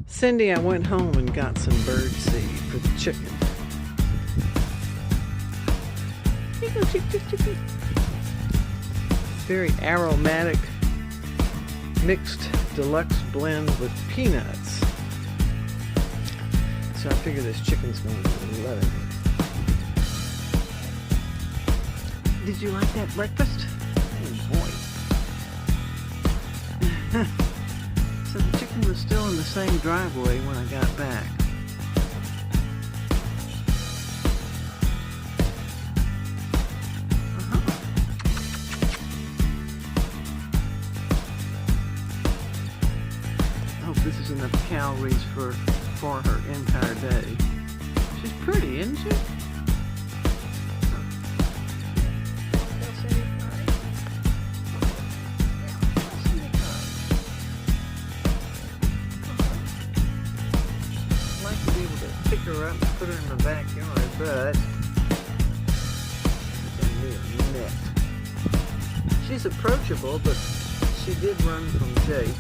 Cindy, I went home and got some bird seed for the chicken. Here you go, chick, chick, chick, chick. Very aromatic, mixed deluxe blend with peanuts. So I figure this chicken's going to love it. Did you like that breakfast? Oh boy. So the chicken was still in the same driveway when I got back. I hope this is enough calories for her entire day. She's pretty, isn't she? I'd like to be able to pick her up and put her in the backyard, but it's a net. She's approachable, but she did run from Jake.